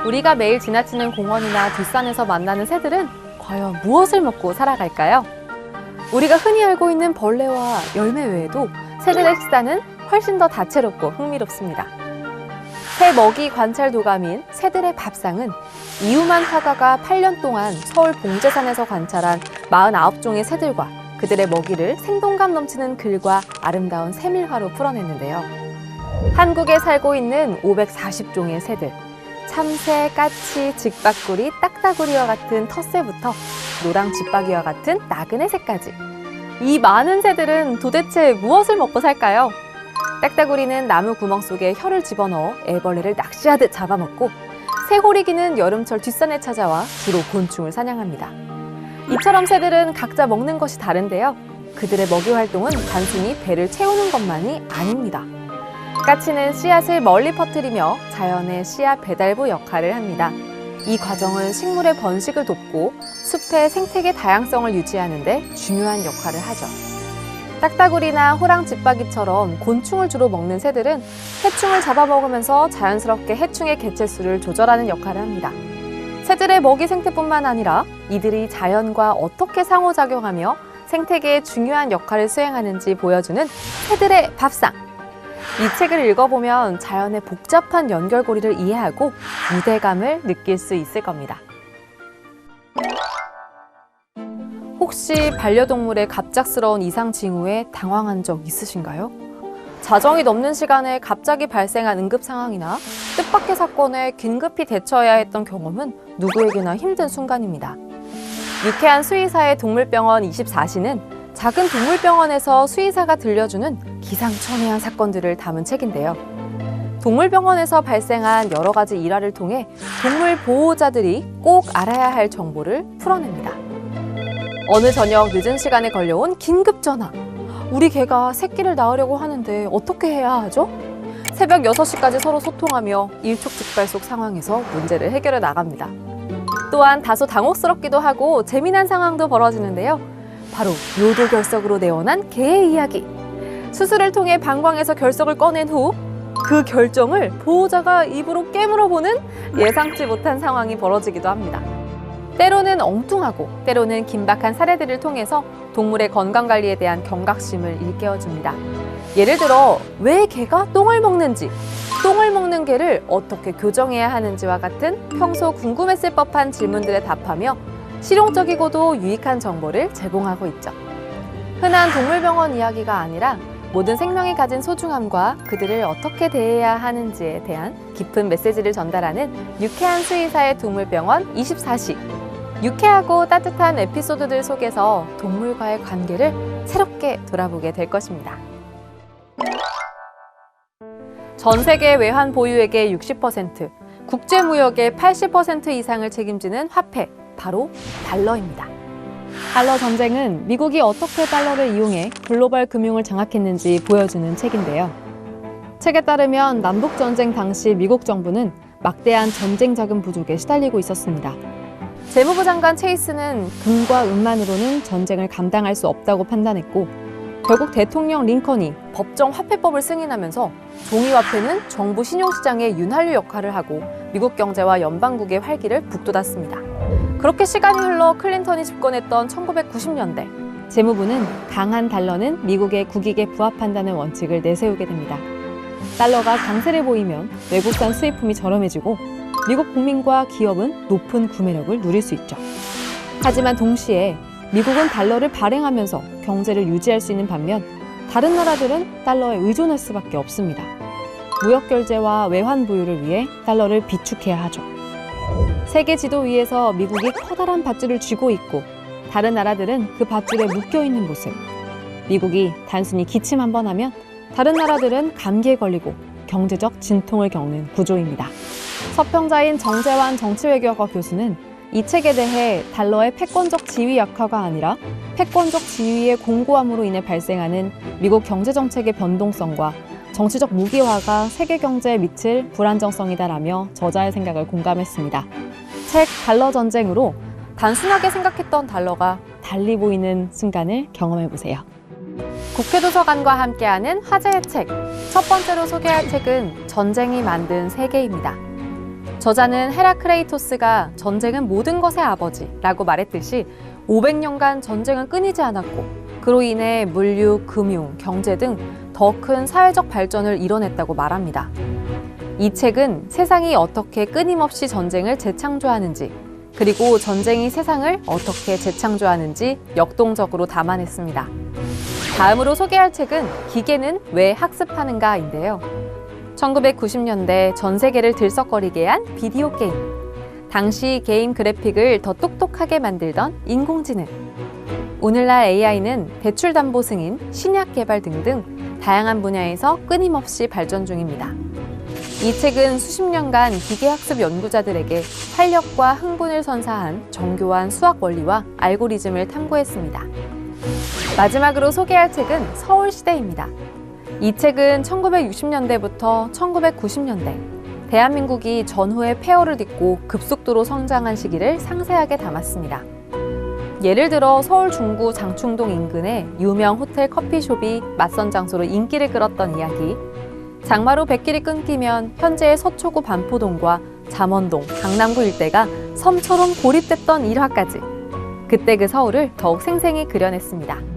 우리가 매일 지나치는 공원이나 뒷산에서 만나는 새들은 과연 무엇을 먹고 살아갈까요? 우리가 흔히 알고 있는 벌레와 열매 외에도 새들의 식사는 훨씬 더 다채롭고 흥미롭습니다. 새 먹이 관찰 도감인 새들의 밥상은 이우만 화가가 8년 동안 서울 봉제산에서 관찰한 49종의 새들과 그들의 먹이를 생동감 넘치는 글과 아름다운 세밀화로 풀어냈는데요. 한국에 살고 있는 540종의 새들, 참새, 까치, 직박구리, 딱따구리와 같은 텃새부터 노랑집박이와 같은 나그네 새까지. 이 많은 새들은 도대체 무엇을 먹고 살까요? 딱따구리는 나무 구멍 속에 혀를 집어넣어 애벌레를 낚시하듯 잡아먹고, 새호리기는 여름철 뒷산에 찾아와 주로 곤충을 사냥합니다. 이처럼 새들은 각자 먹는 것이 다른데요. 그들의 먹이 활동은 단순히 배를 채우는 것만이 아닙니다. 까치는 씨앗을 멀리 퍼뜨리며 자연의 씨앗 배달부 역할을 합니다. 이 과정은 식물의 번식을 돕고 숲의 생태계 다양성을 유지하는 데 중요한 역할을 하죠. 딱따구리나 호랑집박이처럼 곤충을 주로 먹는 새들은 해충을 잡아먹으면서 자연스럽게 해충의 개체수를 조절하는 역할을 합니다. 새들의 먹이 생태뿐만 아니라 이들이 자연과 어떻게 상호작용하며 생태계에 중요한 역할을 수행하는지 보여주는 새들의 밥상. 이 책을 읽어보면 자연의 복잡한 연결고리를 이해하고 유대감을 느낄 수 있을 겁니다. 혹시 반려동물의 갑작스러운 이상 징후에 당황한 적 있으신가요? 자정이 넘는 시간에 갑자기 발생한 응급 상황이나 뜻밖의 사건에 긴급히 대처해야 했던 경험은 누구에게나 힘든 순간입니다. 유쾌한 수의사의 동물병원 24시는 작은 동물병원에서 수의사가 들려주는 기상천외한 사건들을 담은 책인데요. 동물병원에서 발생한 여러 가지 일화를 통해 동물 보호자들이 꼭 알아야 할 정보를 풀어냅니다. 어느 저녁 늦은 시간에 걸려온 긴급 전화. 우리 개가 새끼를 낳으려고 하는데 어떻게 해야 하죠? 새벽 6시까지 서로 소통하며 일촉즉발속 상황에서 문제를 해결해 나갑니다. 또한 다소 당혹스럽기도 하고 재미난 상황도 벌어지는데요. 바로 요도결석으로 내원한 개의 이야기. 수술을 통해 방광에서 결석을 꺼낸 후 그 결정을 보호자가 입으로 깨물어보는 예상치 못한 상황이 벌어지기도 합니다. 때로는 엉뚱하고 때로는 긴박한 사례들을 통해서 동물의 건강관리에 대한 경각심을 일깨워줍니다. 예를 들어 왜 개가 똥을 먹는지, 똥을 먹는 개를 어떻게 교정해야 하는지와 같은 평소 궁금했을 법한 질문들에 답하며 실용적이고도 유익한 정보를 제공하고 있죠. 흔한 동물병원 이야기가 아니라 모든 생명이 가진 소중함과 그들을 어떻게 대해야 하는지에 대한 깊은 메시지를 전달하는 유쾌한 수의사의 동물병원 24시. 유쾌하고 따뜻한 에피소드들 속에서 동물과의 관계를 새롭게 돌아보게 될 것입니다. 전 세계 외환 보유액의 60%, 국제무역의 80% 이상을 책임지는 화폐, 바로 달러입니다. 달러 전쟁은 미국이 어떻게 달러를 이용해 글로벌 금융을 장악했는지 보여주는 책인데요. 책에 따르면 남북전쟁 당시 미국 정부는 막대한 전쟁 자금 부족에 시달리고 있었습니다. 재무부 장관 체이스는 금과 은만으로는 전쟁을 감당할 수 없다고 판단했고, 결국 대통령 링컨이 법정 화폐법을 승인하면서 종이화폐는 정부 신용시장의 윤활유 역할을 하고 미국 경제와 연방국의 활기를 북돋았습니다. 그렇게 시간이 흘러 클린턴이 집권했던 1990년대, 재무부는 강한 달러는 미국의 국익에 부합한다는 원칙을 내세우게 됩니다. 달러가 강세를 보이면 외국산 수입품이 저렴해지고 미국 국민과 기업은 높은 구매력을 누릴 수 있죠. 하지만 동시에 미국은 달러를 발행하면서 경제를 유지할 수 있는 반면 다른 나라들은 달러에 의존할 수밖에 없습니다. 무역 결제와 외환 보유를 위해 달러를 비축해야 하죠. 세계 지도 위에서 미국이 커다란 밧줄을 쥐고 있고 다른 나라들은 그 밧줄에 묶여있는 모습. 미국이 단순히 기침 한번 하면 다른 나라들은 감기에 걸리고 경제적 진통을 겪는 구조입니다. 서평자인 정재환 정치외교학과 교수는 이 책에 대해 달러의 패권적 지위 약화가 아니라 패권적 지위의 공고함으로 인해 발생하는 미국 경제정책의 변동성과 정치적 무기화가 세계 경제에 미칠 불안정성이다라며 저자의 생각을 공감했습니다. 책 달러 전쟁으로 단순하게 생각했던 달러가 달리 보이는 순간을 경험해보세요. 국회도서관과 함께하는 화제의 책. 첫 번째로 소개할 책은 전쟁이 만든 세계입니다. 저자는 헤라크레이토스가 전쟁은 모든 것의 아버지라고 말했듯이 500년간 전쟁은 끊이지 않았고 그로 인해 물류, 금융, 경제 등 더 큰 사회적 발전을 이뤄냈다고 말합니다. 이 책은 세상이 어떻게 끊임없이 전쟁을 재창조하는지 그리고 전쟁이 세상을 어떻게 재창조하는지 역동적으로 담아냈습니다. 다음으로 소개할 책은 기계는 왜 학습하는가인데요. 1990년대 전 세계를 들썩거리게 한 비디오 게임. 당시 게임 그래픽을 더 똑똑하게 만들던 인공지능. 오늘날 AI는 대출 담보 승인, 신약 개발 등등 다양한 분야에서 끊임없이 발전 중입니다. 이 책은 수십 년간 기계학습 연구자들에게 활력과 흥분을 선사한 정교한 수학 원리와 알고리즘을 탐구했습니다. 마지막으로 소개할 책은 서울시대입니다. 이 책은 1960년대부터 1990년대 대한민국이 전후의 폐허를 딛고 급속도로 성장한 시기를 상세하게 담았습니다. 예를 들어 서울 중구 장충동 인근의 유명 호텔 커피숍이 맞선 장소로 인기를 끌었던 이야기, 장마로 백길이 끊기면 현재의 서초구 반포동과 잠원동, 강남구 일대가 섬처럼 고립됐던 일화까지 그때 그 서울을 더욱 생생히 그려냈습니다.